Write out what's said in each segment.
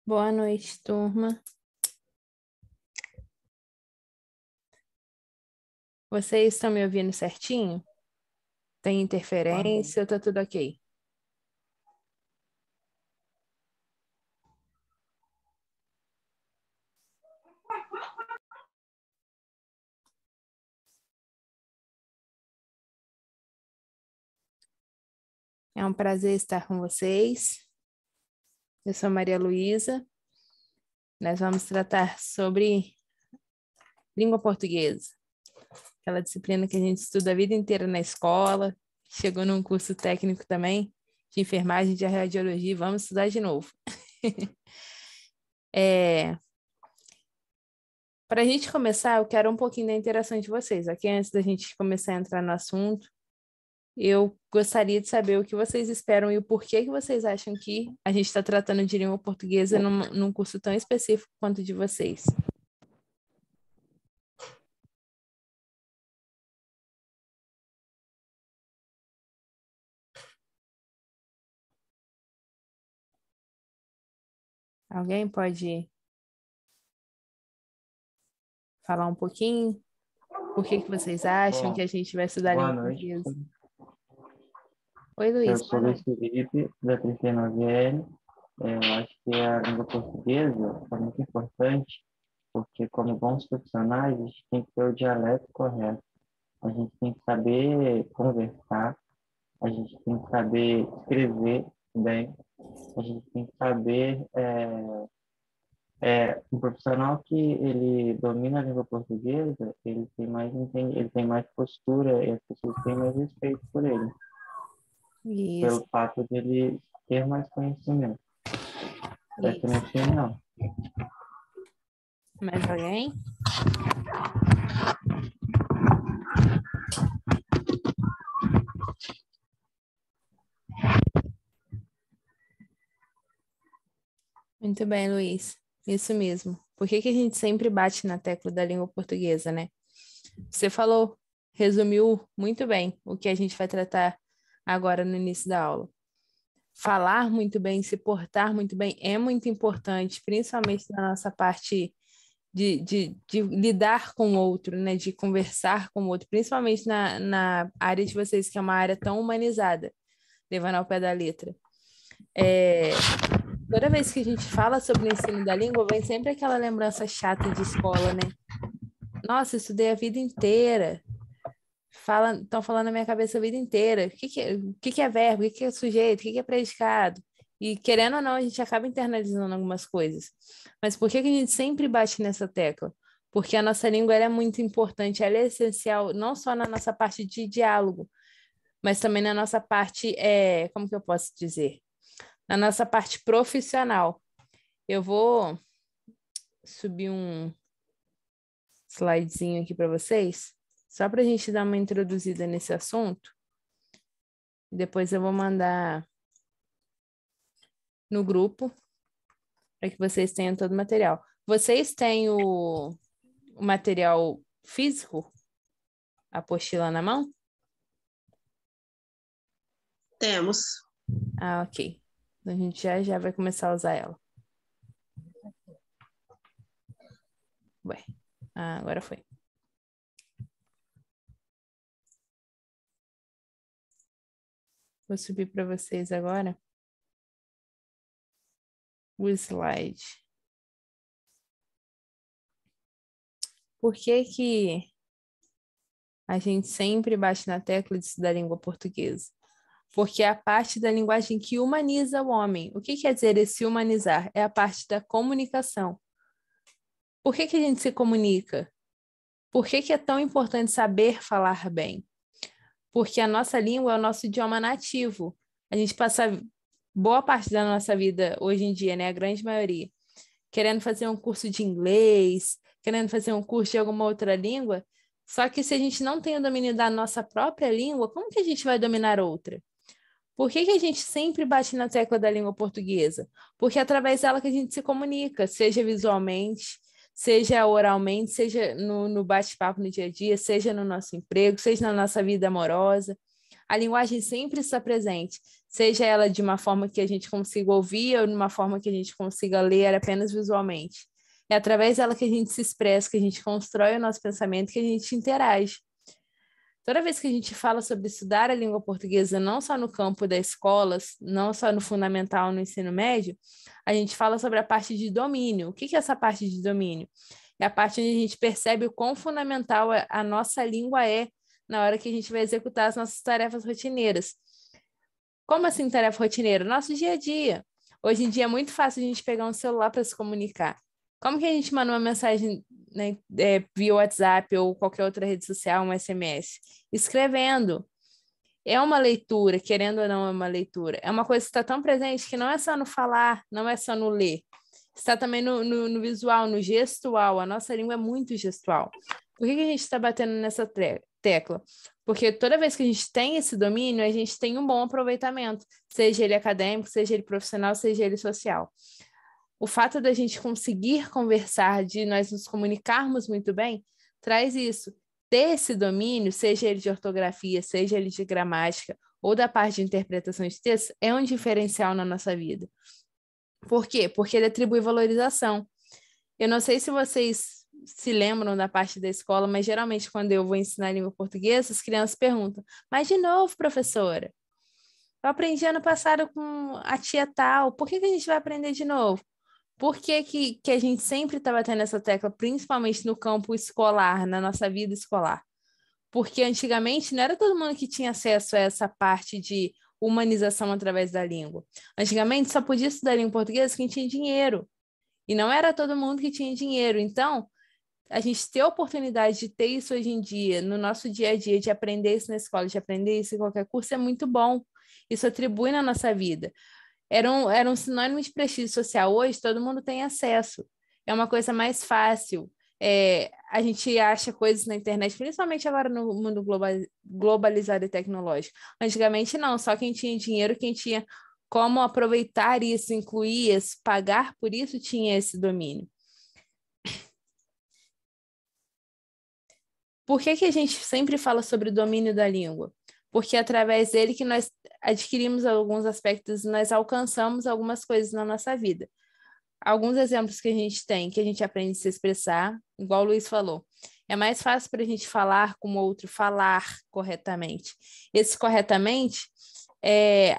Boa noite, turma. Vocês estão me ouvindo certinho? Tem interferência ou tá tudo ok? É um prazer estar com vocês. Eu sou Maria Luísa. Nós vamos tratar sobre língua portuguesa, aquela disciplina que a gente estuda a vida inteira na escola, chegou num curso técnico também de enfermagem de radiologia, vamos estudar de novo. Para a gente começar, eu quero um pouquinho da interação de vocês, ok? Antes da gente começar a entrar no assunto, eu gostaria de saber o que vocês esperam e o porquê que vocês acham que a gente está tratando de língua portuguesa num curso tão específico quanto o de vocês. Alguém pode falar um pouquinho? Por que que vocês acham que Bom, a gente vai estudar boa língua noite. portuguesa? Oi, Eu Luiz, boa sou Luiz noite. Felipe, da 39L. Eu acho que a língua portuguesa é muito importante, porque, como bons profissionais, a gente tem que ter o dialeto correto. A gente tem que saber conversar, a gente tem que saber escrever bem, a gente tem que saber. Um profissional que ele domina a língua portuguesa, ele tem mais postura e as pessoas têm mais respeito por ele, Isso, pelo fato de ele ter mais conhecimento. Essa é a minha isso. opinião. Mais alguém? Muito bem, Luiz. Isso mesmo. Por que que a gente sempre bate na tecla da língua portuguesa, né? Você falou, resumiu muito bem o que a gente vai tratar agora no início da aula. Falar muito bem, se portar muito bem é muito importante, principalmente na nossa parte de lidar com o outro, né? De conversar com o outro, principalmente na área de vocês, que é uma área tão humanizada, levando ao pé da letra. É, toda vez que a gente fala sobre o ensino da língua, vem sempre aquela lembrança chata de escola, né? Nossa, estudei a vida inteira. Estão falando na minha cabeça a vida inteira. O que que é verbo? O que que é sujeito? O que que é predicado? E querendo ou não, a gente acaba internalizando algumas coisas. Mas por que que a gente sempre bate nessa tecla? Porque a nossa língua ela é muito importante, ela é essencial, não só na nossa parte de diálogo, mas também na nossa parte, como que eu posso dizer? Na nossa parte profissional. Eu vou subir um slidezinho aqui para vocês, só para a gente dar uma introduzida nesse assunto. Depois eu vou mandar no grupo para que vocês tenham todo o material. Vocês têm o material físico, a apostila na mão? Temos. Ah, ok. Então, a gente já vai começar a usar ela. Ué, agora foi. Vou subir para vocês agora o slide. Por que que a gente sempre bate na tecla de estudar língua portuguesa? Porque é a parte da linguagem que humaniza o homem. O que quer dizer esse humanizar? É a parte da comunicação. Por que que a gente se comunica? Por que que é tão importante saber falar bem? Porque a nossa língua é o nosso idioma nativo. A gente passa boa parte da nossa vida hoje em dia, né, a grande maioria, querendo fazer um curso de inglês, querendo fazer um curso de alguma outra língua. Só que se a gente não tem o domínio da nossa própria língua, como que a gente vai dominar outra? Por que que a gente sempre bate na tecla da língua portuguesa? Porque é através dela que a gente se comunica, seja visualmente, seja oralmente, seja no bate-papo no dia a dia, seja no nosso emprego, seja na nossa vida amorosa. A linguagem sempre está presente, seja ela de uma forma que a gente consiga ouvir ou de uma forma que a gente consiga ler apenas visualmente. É através dela que a gente se expressa, que a gente constrói o nosso pensamento, que a gente interage. Toda vez que a gente fala sobre estudar a língua portuguesa, não só no campo das escolas, não só no fundamental, no ensino médio, a gente fala sobre a parte de domínio. O que é essa parte de domínio? É a parte onde a gente percebe o quão fundamental a nossa língua é na hora que a gente vai executar as nossas tarefas rotineiras. Como assim tarefa rotineira? Nosso dia a dia. Hoje em dia é muito fácil a gente pegar um celular para se comunicar. Como que a gente manda uma mensagem, né, via WhatsApp ou qualquer outra rede social, um SMS? Escrevendo. É uma leitura, querendo ou não é uma leitura. É uma coisa que está tão presente que não é só no falar, não é só no ler. Está também no visual, no gestual. A nossa língua é muito gestual. Por que a gente está batendo nessa tecla? Porque toda vez que a gente tem esse domínio, a gente tem um bom aproveitamento, seja ele acadêmico, seja ele profissional, seja ele social. O fato da gente conseguir conversar, de nós nos comunicarmos muito bem, traz isso. Ter esse domínio, seja ele de ortografia, seja ele de gramática, ou da parte de interpretação de texto, é um diferencial na nossa vida. Por quê? Porque ele atribui valorização. Eu não sei se vocês se lembram da parte da escola, mas geralmente quando eu vou ensinar língua portuguesa, as crianças perguntam, mas de novo, professora? Eu aprendi ano passado com a tia tal, por que a gente vai aprender de novo? Por que a gente sempre está batendo essa tecla, principalmente no campo escolar, na nossa vida escolar? Porque antigamente não era todo mundo que tinha acesso a essa parte de humanização através da língua. Antigamente só podia estudar língua portuguesa quem tinha dinheiro. E não era todo mundo que tinha dinheiro. Então, a gente ter a oportunidade de ter isso hoje em dia, no nosso dia a dia, de aprender isso na escola, de aprender isso em qualquer curso, é muito bom. Isso atribui na nossa vida. Era um sinônimo de prestígio social. Hoje, todo mundo tem acesso. É uma coisa mais fácil. A gente acha coisas na internet, principalmente agora no mundo globalizado e tecnológico. Antigamente, não. Só quem tinha dinheiro, quem tinha como aproveitar isso, incluir isso, pagar por isso, tinha esse domínio. Por que a gente sempre fala sobre o domínio da língua? Porque é através dele que nós adquirimos alguns aspectos e nós alcançamos algumas coisas na nossa vida. Alguns exemplos que a gente tem, que a gente aprende a se expressar, igual o Luiz falou. É mais fácil para a gente falar com o outro, falar corretamente. Esse corretamente,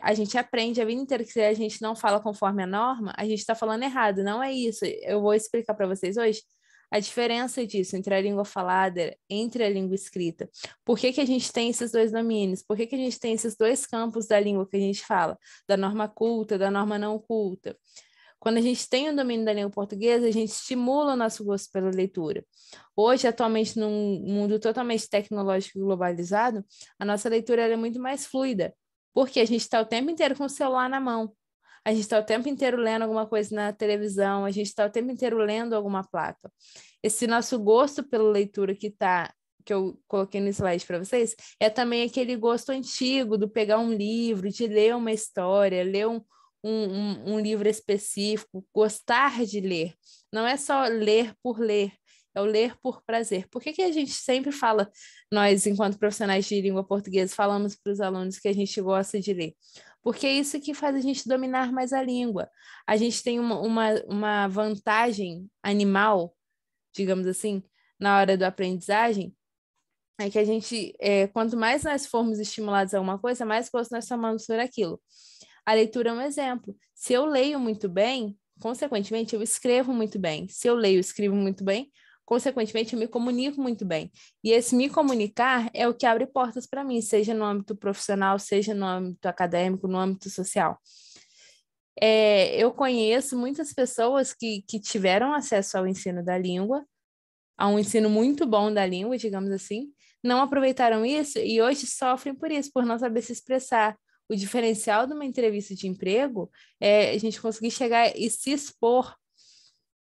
a gente aprende a vida inteira que se a gente não fala conforme a norma, a gente está falando errado. Não é isso. Eu vou explicar para vocês hoje a diferença disso entre a língua falada, entre a língua escrita. Por que a gente tem esses dois domínios? Por que a gente tem esses dois campos da língua que a gente fala? Da norma culta, da norma não culta. Quando a gente tem o domínio da língua portuguesa, a gente estimula o nosso gosto pela leitura. Hoje, atualmente, num mundo totalmente tecnológico e globalizado, a nossa leitura é muito mais fluida, porque a gente está o tempo inteiro com o celular na mão. A gente está o tempo inteiro lendo alguma coisa na televisão, a gente está o tempo inteiro lendo alguma placa. Esse nosso gosto pela leitura que eu coloquei no slide para vocês, é também aquele gosto antigo do pegar um livro, de ler uma história, ler um livro específico, gostar de ler. Não é só ler por ler, é o ler por prazer. Por que a gente sempre fala, nós, enquanto profissionais de língua portuguesa, falamos para os alunos que a gente gosta de ler? Porque é isso que faz a gente dominar mais a língua. A gente tem uma vantagem animal, digamos assim, na hora da aprendizagem, é que a gente, quanto mais nós formos estimulados a alguma coisa, mais gosto nós tomamos por aquilo. A leitura é um exemplo. Se eu leio muito bem, consequentemente, eu escrevo muito bem. Se eu leio e escrevo muito bem, consequentemente, eu me comunico muito bem. E esse me comunicar é o que abre portas para mim, seja no âmbito profissional, seja no âmbito acadêmico, no âmbito social. Eu conheço muitas pessoas que tiveram acesso ao ensino da língua, a um ensino muito bom da língua, digamos assim, não aproveitaram isso e hoje sofrem por isso, por não saber se expressar. O diferencial de uma entrevista de emprego é a gente conseguir chegar e se expor,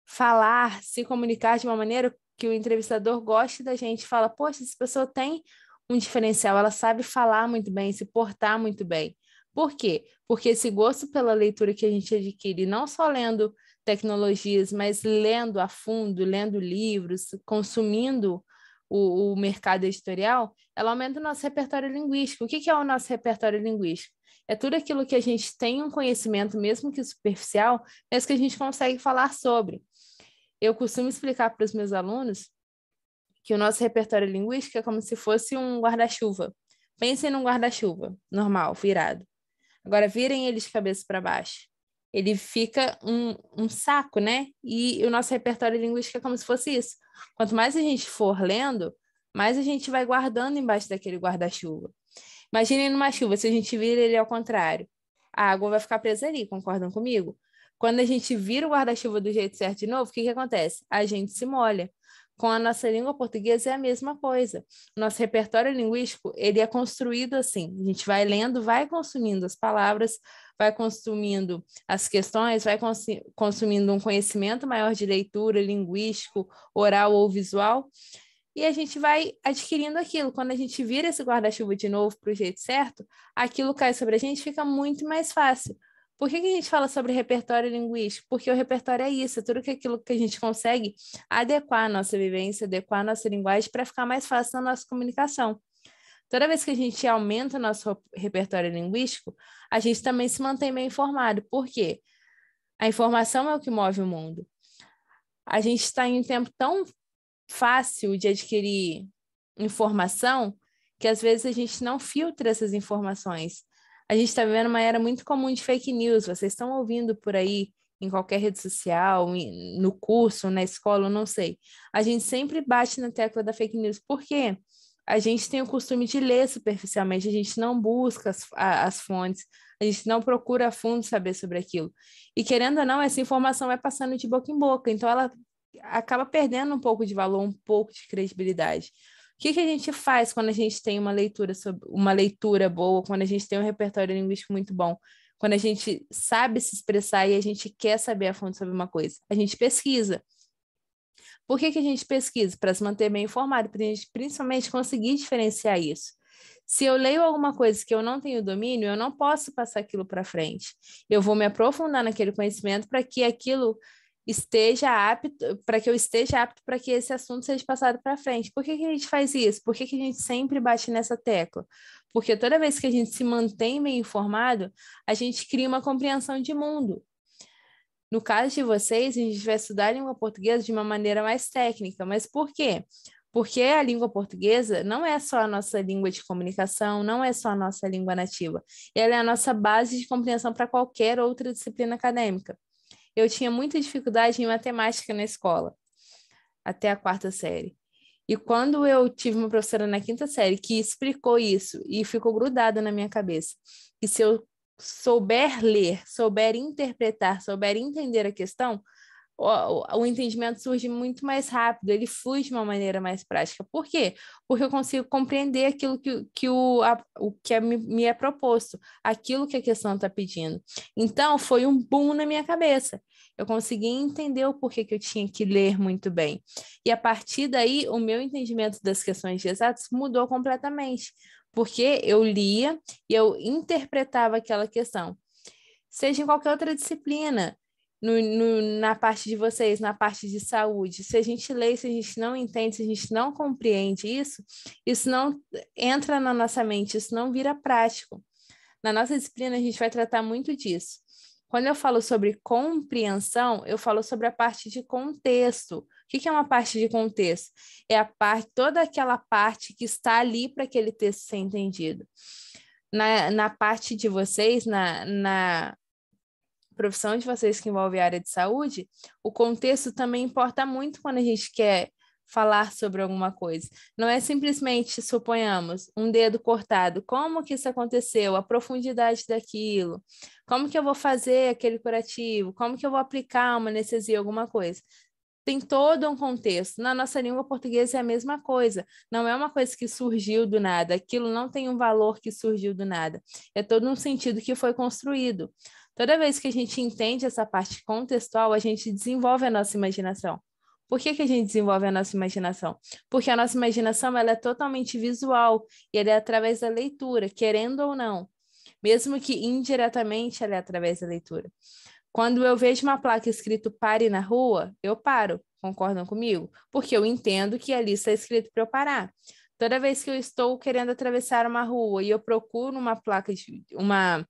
falar, se comunicar de uma maneira que o entrevistador goste da gente, fala, poxa, essa pessoa tem um diferencial, ela sabe falar muito bem, se portar muito bem. Por quê? Porque esse gosto pela leitura que a gente adquire, não só lendo tecnologias, mas lendo a fundo, lendo livros, consumindo o mercado editorial, ela aumenta o nosso repertório linguístico. O que é o nosso repertório linguístico? É tudo aquilo que a gente tem um conhecimento, mesmo que superficial, mas que a gente consegue falar sobre. Eu costumo explicar para os meus alunos que o nosso repertório linguístico é como se fosse um guarda-chuva. Pensem num guarda-chuva normal, virado. Agora, virem ele de cabeça para baixo. Ele fica um saco, né? E o nosso repertório linguístico é como se fosse isso. Quanto mais a gente for lendo, mais a gente vai guardando embaixo daquele guarda-chuva. Imaginem numa chuva, se a gente vira ele ao contrário. A água vai ficar presa ali, concordam comigo? Quando a gente vira o guarda-chuva do jeito certo de novo, o que acontece? A gente se molha. Com a nossa língua portuguesa é a mesma coisa. Nosso repertório linguístico, ele é construído assim. A gente vai lendo, vai consumindo as palavras, vai consumindo as questões, vai consumindo um conhecimento maior de leitura, linguístico, oral ou visual, e a gente vai adquirindo aquilo. Quando a gente vira esse guarda-chuva de novo para o jeito certo, aquilo cai sobre a gente, fica muito mais fácil. Por que a gente fala sobre repertório linguístico? Porque o repertório é isso, é tudo aquilo que a gente consegue adequar a nossa vivência, adequar a nossa linguagem para ficar mais fácil na nossa comunicação. Toda vez que a gente aumenta o nosso repertório linguístico, a gente também se mantém bem informado. Por quê? A informação é o que move o mundo. A gente está em um tempo tão fácil de adquirir informação que às vezes a gente não filtra essas informações. A gente está vivendo uma era muito comum de fake news. Vocês estão ouvindo por aí em qualquer rede social, no curso, na escola, eu não sei. A gente sempre bate na tecla da fake news. Por quê? A gente tem o costume de ler superficialmente, a gente não busca as fontes, a gente não procura a fundo saber sobre aquilo. E querendo ou não, essa informação vai passando de boca em boca, então ela acaba perdendo um pouco de valor, um pouco de credibilidade. O que a gente faz quando a gente tem uma leitura boa, quando a gente tem um repertório linguístico muito bom, quando a gente sabe se expressar e a gente quer saber a fundo sobre uma coisa? A gente pesquisa. Por que a gente pesquisa? Para se manter bem informado, para a gente principalmente conseguir diferenciar isso. Se eu leio alguma coisa que eu não tenho domínio, eu não posso passar aquilo para frente. Eu vou me aprofundar naquele conhecimento para que aquilo esteja apto, para que eu esteja apto para que esse assunto seja passado para frente. Por que a gente faz isso? Por que a gente sempre bate nessa tecla? Porque toda vez que a gente se mantém bem informado, a gente cria uma compreensão de mundo. No caso de vocês, a gente vai estudar a língua portuguesa de uma maneira mais técnica. Mas por quê? Porque a língua portuguesa não é só a nossa língua de comunicação, não é só a nossa língua nativa. Ela é a nossa base de compreensão para qualquer outra disciplina acadêmica. Eu tinha muita dificuldade em matemática na escola, até a 4ª série. E quando eu tive uma professora na 5ª série que explicou isso e ficou grudada na minha cabeça, e se eu souber ler, souber interpretar, souber entender a questão, o entendimento surge muito mais rápido, ele flui de uma maneira mais prática. Por quê? Porque eu consigo compreender aquilo que me é proposto, aquilo que a questão está pedindo. Então, foi um boom na minha cabeça. Eu consegui entender o porquê que eu tinha que ler muito bem. E a partir daí, o meu entendimento das questões de exatas mudou completamente, porque eu lia e eu interpretava aquela questão. Seja em qualquer outra disciplina, na parte de vocês, na parte de saúde, se a gente lê, se a gente não entende, se a gente não compreende isso não entra na nossa mente, isso não vira prático. Na nossa disciplina, a gente vai tratar muito disso. Quando eu falo sobre compreensão, eu falo sobre a parte de contexto. O que é uma parte de contexto? É toda aquela parte que está ali para aquele texto ser entendido. Na parte de vocês, na profissão de vocês que envolve a área de saúde, o contexto também importa muito quando a gente quer falar sobre alguma coisa. Não é simplesmente, suponhamos, um dedo cortado. Como que isso aconteceu? A profundidade daquilo. Como que eu vou fazer aquele curativo? Como que eu vou aplicar uma anestesia, alguma coisa? Tem todo um contexto. Na nossa língua portuguesa é a mesma coisa. Não é uma coisa que surgiu do nada. Aquilo não tem um valor que surgiu do nada. É todo um sentido que foi construído. Toda vez que a gente entende essa parte contextual, a gente desenvolve a nossa imaginação. Por que a gente desenvolve a nossa imaginação? Porque a nossa imaginação ela é totalmente visual e ela é através da leitura, querendo ou não. Mesmo que indiretamente ela é através da leitura. Quando eu vejo uma placa escrito pare na rua, eu paro. Concordam comigo? Porque eu entendo que ali está escrito para eu parar. Toda vez que eu estou querendo atravessar uma rua e eu procuro uma placa de uma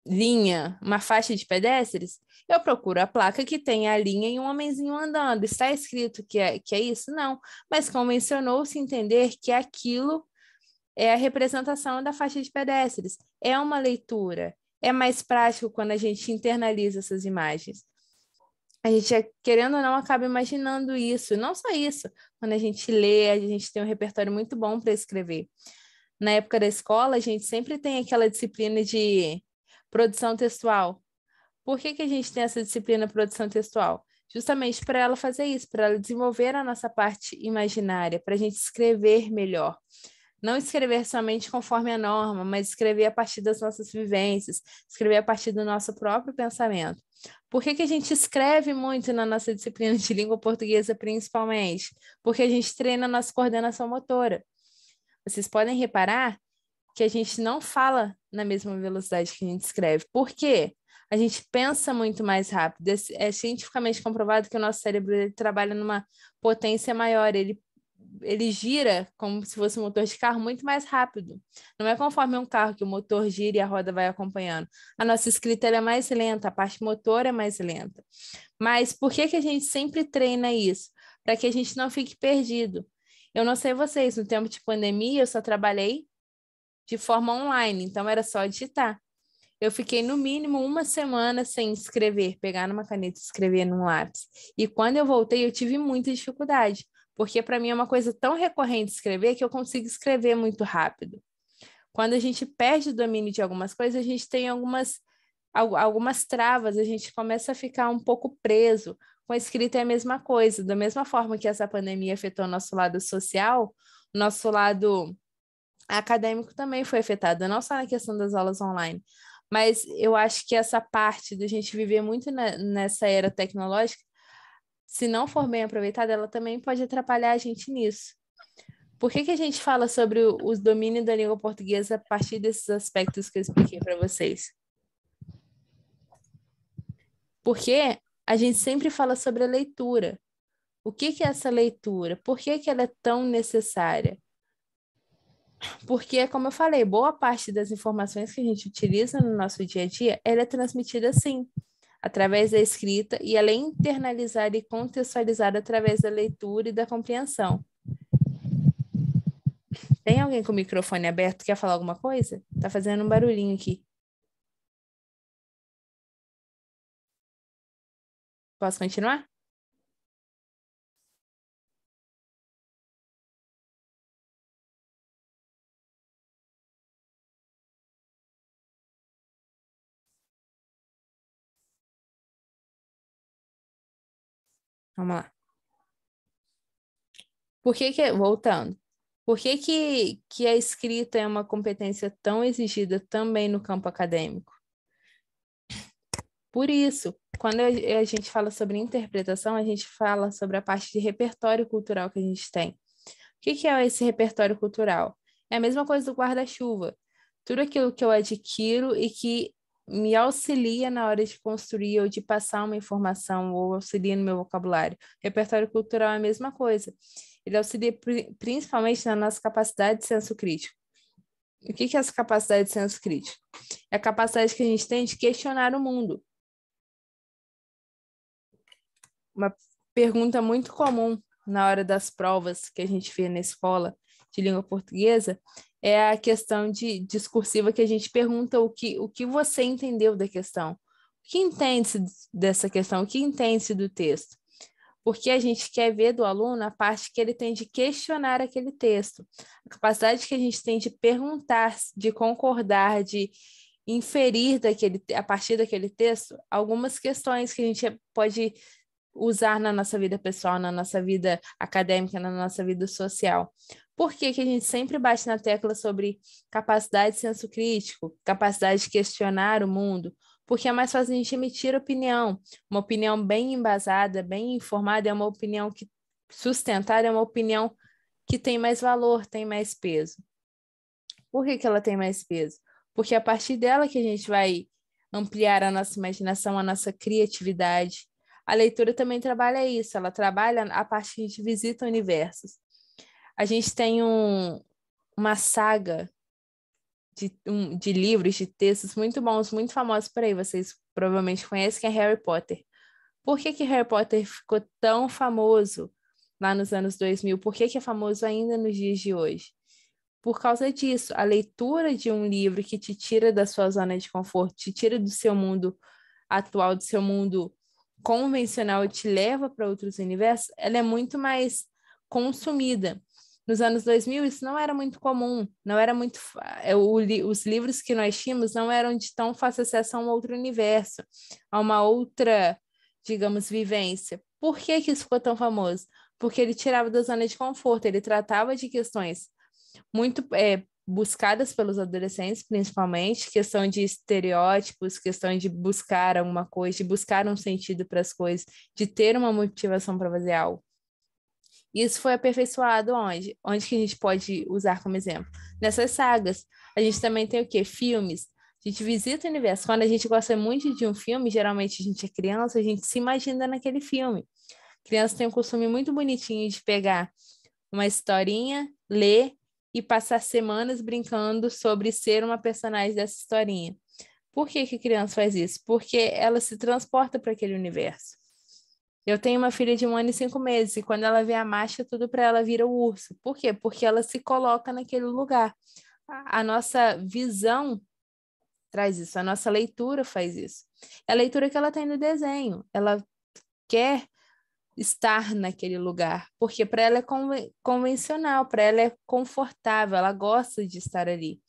linha, uma faixa de pedestres, eu procuro a placa que tem a linha e um homenzinho andando. Está escrito que é isso? Não. Mas convencionou-se entender que aquilo é a representação da faixa de pedestres. É uma leitura. É mais prático quando a gente internaliza essas imagens. A gente, querendo ou não, acaba imaginando isso. Não só isso. Quando a gente lê, a gente tem um repertório muito bom para escrever. Na época da escola, a gente sempre tem aquela disciplina de produção textual. Por que a gente tem essa disciplina produção textual? Justamente para ela fazer isso, para ela desenvolver a nossa parte imaginária, para a gente escrever melhor. Não escrever somente conforme a norma, mas escrever a partir das nossas vivências, escrever a partir do nosso próprio pensamento. Por que a gente escreve muito na nossa disciplina de língua portuguesa, principalmente? Porque a gente treina a nossa coordenação motora. Vocês podem reparar que a gente não fala na mesma velocidade que a gente escreve. Por quê? A gente pensa muito mais rápido. É cientificamente comprovado que o nosso cérebro ele trabalha numa potência maior, ele gira como se fosse um motor de carro muito mais rápido. Não é conforme um carro que o motor gira e a roda vai acompanhando. A nossa escrita ela é mais lenta, a parte motora é mais lenta. Mas por que a gente sempre treina isso? Para que a gente não fique perdido. Eu não sei vocês, no tempo de pandemia eu só trabalhei de forma online, então era só digitar. Eu fiquei no mínimo uma semana sem escrever, pegar numa caneta e escrever num lápis. E quando eu voltei, eu tive muita dificuldade, porque para mim é uma coisa tão recorrente escrever que eu consigo escrever muito rápido. Quando a gente perde o domínio de algumas coisas, a gente tem algumas travas, a gente começa a ficar um pouco preso. Com a escrita é a mesma coisa, da mesma forma que essa pandemia afetou o nosso lado social, o nosso lado acadêmico também foi afetado, não só na questão das aulas online. Mas eu acho que essa parte da gente viver muito nessa era tecnológica, se não for bem aproveitada, ela também pode atrapalhar a gente nisso. Por que a gente fala sobre os domínios da língua portuguesa a partir desses aspectos que eu expliquei para vocês? Porque a gente sempre fala sobre a leitura. O que é essa leitura? Por que ela é tão necessária? Porque, como eu falei, boa parte das informações que a gente utiliza no nosso dia a dia, ela é transmitida assim, através da escrita, e ela é internalizada e contextualizada através da leitura e da compreensão. Tem alguém com o microfone aberto? Quer falar alguma coisa? Tá fazendo um barulhinho aqui. Posso continuar? Vamos lá. Voltando, por que a escrita é uma competência tão exigida também no campo acadêmico? Por isso, quando a gente fala sobre interpretação, a gente fala sobre a parte de repertório cultural que a gente tem. O que é esse repertório cultural? É a mesma coisa do guarda-chuva. Tudo aquilo que eu adquiro e que me auxilia na hora de construir ou de passar uma informação ou auxilia no meu vocabulário. Repertório cultural é a mesma coisa. Ele auxilia principalmente na nossa capacidade de senso crítico. O que é essa capacidade de senso crítico? É a capacidade que a gente tem de questionar o mundo. Uma pergunta muito comum na hora das provas que a gente vê na escola de língua portuguesa é a questão discursiva que a gente pergunta o que você entendeu da questão. O que entende-se dessa questão? O que entende-se do texto? Porque a gente quer ver do aluno a parte que ele tem de questionar aquele texto. A capacidade que a gente tem de perguntar, de concordar, de inferir a partir daquele texto algumas questões que a gente pode usar na nossa vida pessoal, na nossa vida acadêmica, na nossa vida social. Por que que a gente sempre bate na tecla sobre capacidade de senso crítico, capacidade de questionar o mundo? Porque é mais fácil a gente emitir opinião. Uma opinião bem embasada, bem informada, é uma opinião que sustentada, é uma opinião que tem mais valor, tem mais peso. Por que que ela tem mais peso? Porque é a partir dela que a gente vai ampliar a nossa imaginação, a nossa criatividade. A leitura também trabalha isso, ela trabalha a parte que a gente visita universos. A gente tem uma saga de livros, de textos muito bons, muito famosos por aí, vocês provavelmente conhecem, que é Harry Potter. Por que Harry Potter ficou tão famoso lá nos anos 2000? Por que é famoso ainda nos dias de hoje? Por causa disso, a leitura de um livro que te tira da sua zona de conforto, te tira do seu mundo atual, do seu mundo convencional e te leva para outros universos, ela é muito mais consumida. Nos anos 2000, isso não era muito comum, não era muito... Os livros que nós tínhamos não eram de tão fácil acesso a um outro universo, a uma outra, digamos, vivência. Por que isso ficou tão famoso? Porque ele tirava da zona de conforto, ele tratava de questões muito buscadas pelos adolescentes, principalmente, questão de estereótipos, questão de buscar alguma coisa, de buscar um sentido para as coisas, de ter uma motivação para fazer algo. Isso foi aperfeiçoado onde? Onde que a gente pode usar como exemplo? Nessas sagas. A gente também tem o quê? Filmes. A gente visita o universo. Quando a gente gosta muito de um filme, geralmente a gente é criança, a gente se imagina naquele filme. Criança tem um costume muito bonitinho de pegar uma historinha, ler e passar semanas brincando sobre ser uma personagem dessa historinha. Por que a criança faz isso? Porque ela se transporta para aquele universo. Eu tenho uma filha de 1 ano e 5 meses, e quando ela vê a marcha, tudo para ela vira o urso. Por quê? Porque ela se coloca naquele lugar. A nossa visão traz isso, a nossa leitura faz isso. É a leitura que ela tem no desenho. Ela quer estar naquele lugar, porque para ela é convencional, para ela é confortável, ela gosta de estar ali.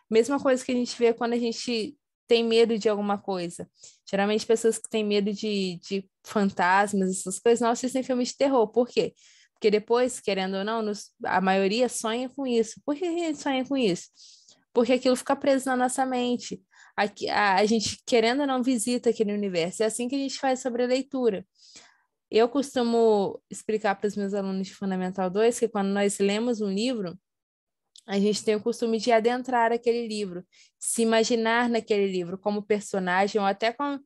Mesma coisa que a gente vê quando a gente tem medo de alguma coisa. Geralmente pessoas que têm medo de fantasmas, essas coisas, não assistem filmes de terror. Por quê? Porque depois, querendo ou não, a maioria sonha com isso. Por que a gente sonha com isso? Porque aquilo fica preso na nossa mente. A gente, querendo ou não, visita aquele universo. É assim que a gente faz sobre a leitura. Eu costumo explicar para os meus alunos de Fundamental 2 que quando nós lemos um livro, a gente tem o costume de adentrar aquele livro, se imaginar naquele livro como personagem ou até como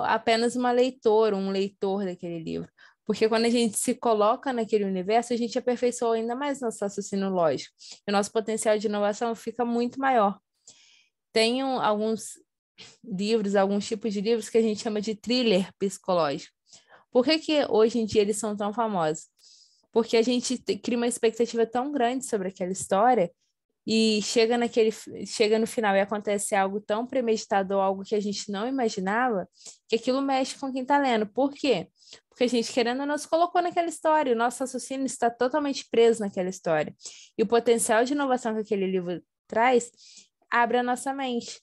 apenas uma leitora, um leitor daquele livro. Porque quando a gente se coloca naquele universo, a gente aperfeiçoa ainda mais nosso raciocínio lógico. E o nosso potencial de inovação fica muito maior. Tem alguns livros, alguns tipos de livros que a gente chama de thriller psicológico. Por que hoje em dia eles são tão famosos? Porque a gente cria uma expectativa tão grande sobre aquela história e chega no final e acontece algo tão premeditado ou algo que a gente não imaginava, que aquilo mexe com quem está lendo. Por quê? Porque a gente, querendo ou não, se colocou naquela história, o nosso raciocínio está totalmente preso naquela história. E o potencial de inovação que aquele livro traz abre a nossa mente.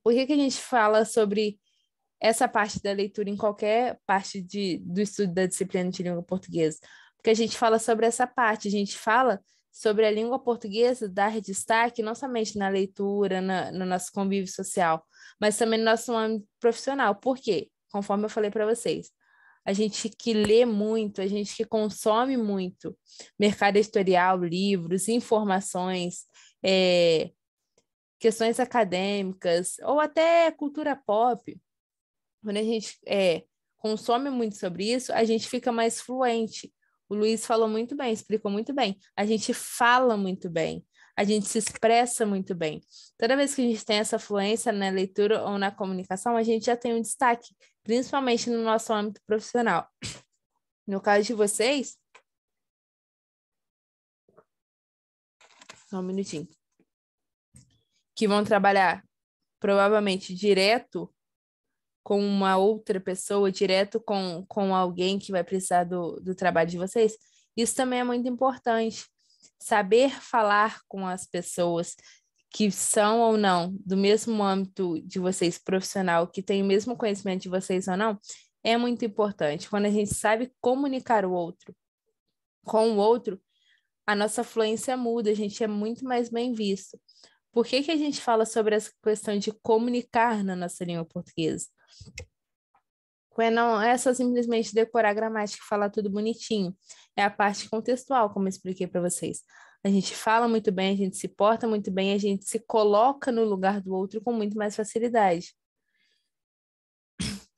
Por que a gente fala sobre essa parte da leitura em qualquer parte do estudo da disciplina de língua portuguesa? Porque a gente fala sobre essa parte, a gente fala sobre a língua portuguesa, dar destaque não somente na leitura, no nosso convívio social, mas também no nosso âmbito profissional. Por quê? Conforme eu falei para vocês, a gente que lê muito, a gente que consome muito, mercado editorial, livros, informações, questões acadêmicas, ou até cultura pop, quando a gente consome muito sobre isso, a gente fica mais fluente. O Luiz falou muito bem, explicou muito bem. A gente fala muito bem, a gente se expressa muito bem. Toda vez que a gente tem essa fluência na leitura ou na comunicação, a gente já tem um destaque, principalmente no nosso âmbito profissional. No caso de vocês, só um minutinho, que vão trabalhar provavelmente direto com uma outra pessoa, direto com alguém que vai precisar do trabalho de vocês, isso também é muito importante. Saber falar com as pessoas que são ou não do mesmo âmbito de vocês profissional, que tem o mesmo conhecimento de vocês ou não, é muito importante. Quando a gente sabe comunicar com o outro, a nossa fluência muda, a gente é muito mais bem visto. Por que a gente fala sobre essa questão de comunicar na nossa língua portuguesa? Não é só simplesmente decorar a gramática e falar tudo bonitinho. É a parte contextual, como eu expliquei para vocês. A gente fala muito bem, a gente se porta muito bem, a gente se coloca no lugar do outro com muito mais facilidade.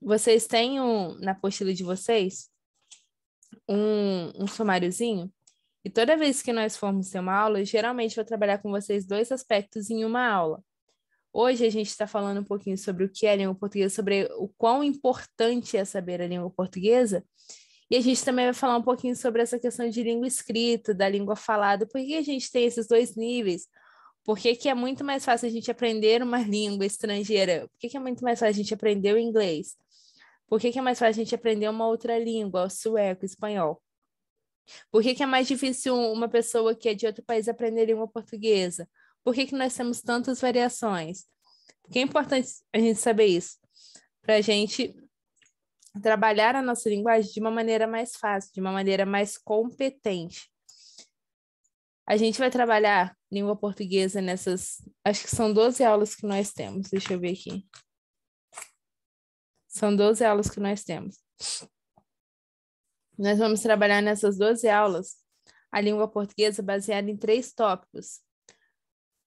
vocês têm na apostila de vocês um sumáriozinho, e toda vez que nós formos ter uma aula, eu geralmente vou trabalhar com vocês 2 aspectos em uma aula. Hoje a gente está falando um pouquinho sobre o que é a língua portuguesa, sobre o quão importante é saber a língua portuguesa, e a gente também vai falar um pouquinho sobre essa questão de língua escrita, da língua falada, por que a gente tem esses 2 níveis, por que que é muito mais fácil a gente aprender uma língua estrangeira, por que que é muito mais fácil a gente aprender o inglês, por que que é mais fácil a gente aprender uma outra língua, o sueco, o espanhol. Por que que é mais difícil uma pessoa que é de outro país aprender língua portuguesa? Por que que nós temos tantas variações? Porque é importante a gente saber isso, para a gente trabalhar a nossa linguagem de uma maneira mais fácil, de uma maneira mais competente. A gente vai trabalhar língua portuguesa nessas, acho que são 12 aulas que nós temos, deixa eu ver aqui. São 12 aulas que nós temos. Nós vamos trabalhar nessas 12 aulas a língua portuguesa baseada em 3 tópicos.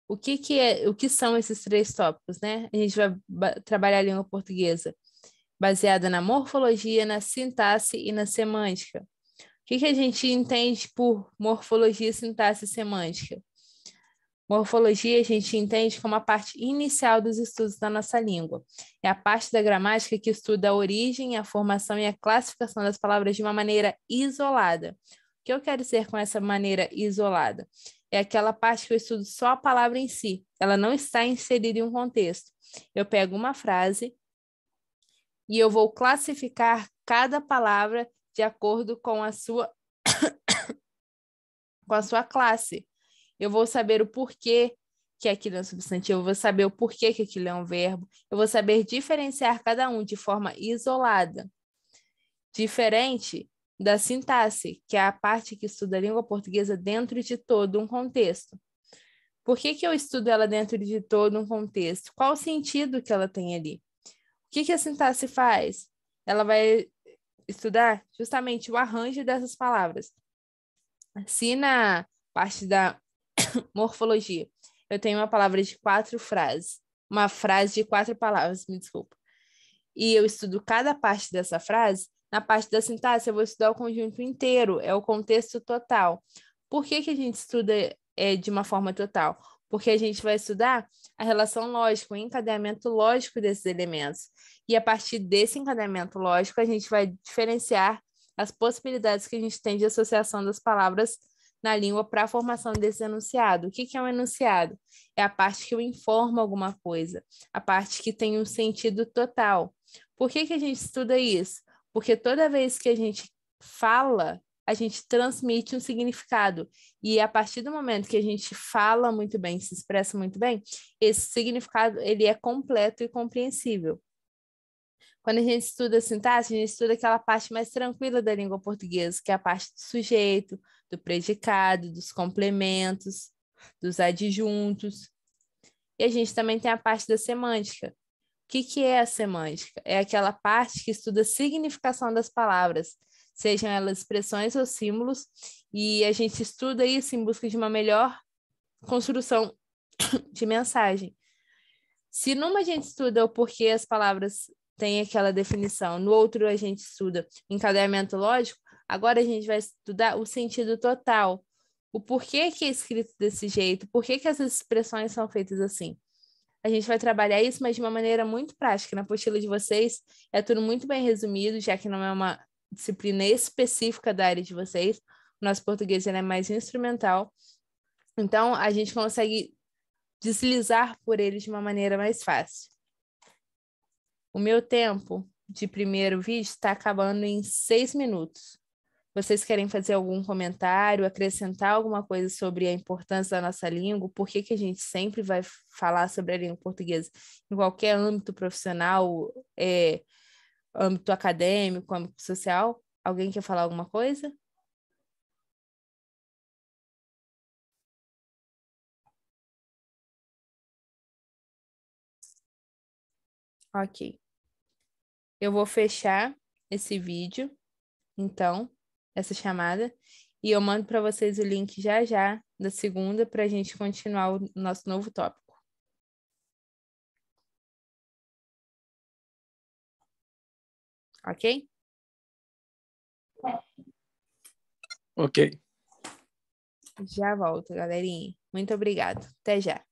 O que são esses 3 tópicos, né? A gente vai trabalhar a língua portuguesa baseada na morfologia, na sintaxe e na semântica. O que a gente entende por morfologia, sintaxe e semântica? Morfologia a gente entende como a parte inicial dos estudos da nossa língua. É a parte da gramática que estuda a origem, a formação e a classificação das palavras de uma maneira isolada. O que eu quero dizer com essa maneira isolada? É aquela parte que eu estudo só a palavra em si. Ela não está inserida em um contexto. Eu pego uma frase e eu vou classificar cada palavra de acordo com a sua classe. Eu vou saber o porquê que aquilo é um substantivo, eu vou saber o porquê que aquilo é um verbo, eu vou saber diferenciar cada um de forma isolada, diferente da sintaxe, que é a parte que estuda a língua portuguesa dentro de todo um contexto. Por que eu estudo ela dentro de todo um contexto? Qual o sentido que ela tem ali? O que a sintaxe faz? Ela vai estudar justamente o arranjo dessas palavras. Se na parte da morfologia eu tenho uma palavra de 4 frases, uma frase de 4 palavras, me desculpa, e eu estudo cada parte dessa frase, na parte da sintaxe eu vou estudar o conjunto inteiro, é o contexto total. Por que a gente estuda de uma forma total? Porque a gente vai estudar a relação lógica, o encadeamento lógico desses elementos. E a partir desse encadeamento lógico, a gente vai diferenciar as possibilidades que a gente tem de associação das palavras na língua para a formação desse enunciado. O que é um enunciado? É a parte que eu informo alguma coisa, a parte que tem um sentido total. Por que a gente estuda isso? Porque toda vez que a gente fala, a gente transmite um significado. E a partir do momento que a gente fala muito bem, se expressa muito bem, esse significado ele é completo e compreensível. Quando a gente estuda a sintaxe, a gente estuda aquela parte mais tranquila da língua portuguesa, que é a parte do sujeito, do predicado, dos complementos, dos adjuntos. E a gente também tem a parte da semântica. O que é a semântica? É aquela parte que estuda a significação das palavras, sejam elas expressões ou símbolos, e a gente estuda isso em busca de uma melhor construção de mensagem. Se numa a gente estuda o porquê as palavras têm aquela definição, no outro a gente estuda encadeamento lógico, agora a gente vai estudar o sentido total, o porquê que é escrito desse jeito, por que essas expressões são feitas assim. A gente vai trabalhar isso, mas de uma maneira muito prática. Na apostila de vocês é tudo muito bem resumido, já que não é uma disciplina específica da área de vocês. O nosso português é mais instrumental. Então, a gente consegue deslizar por ele de uma maneira mais fácil. O meu tempo de primeiro vídeo está acabando em 6 minutos. Vocês querem fazer algum comentário, acrescentar alguma coisa sobre a importância da nossa língua? Por que a gente sempre vai falar sobre a língua portuguesa em qualquer âmbito profissional, âmbito acadêmico, âmbito social? Alguém quer falar alguma coisa? Ok. Eu vou fechar esse vídeo, então, essa chamada, e eu mando para vocês o link já já da segunda para a gente continuar o nosso novo tópico. ok? Ok. Já volto, galerinha. Muito obrigado. Até já.